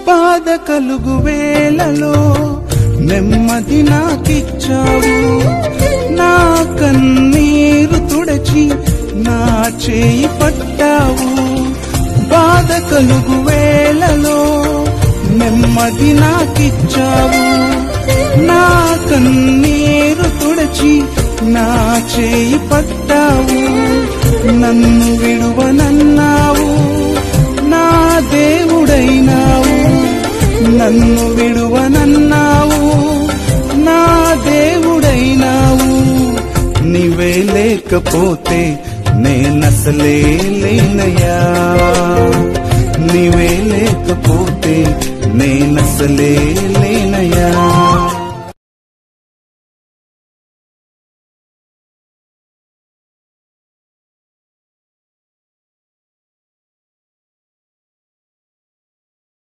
బాధ కలుగు వేళలో నెమ్మది నాకిచ్చావు, నా కన్నీరు తుడచి నా చేయి పట్టావు. బాధ కలుగు వేళలో నెమ్మది నాకిచ్చావు, నా కన్నీరు తుడచి నా చేయి పట్టావు. నన్ను విడువనన్నావు, నా దేవుడైనావు. నన్ను విడువనన్నావు, నా దేవుడైనావు. నీవే లేకపోతే నేనసలే లేనయ్యా, నీవే లేకపోతే నేనసలే లేనయ్యా.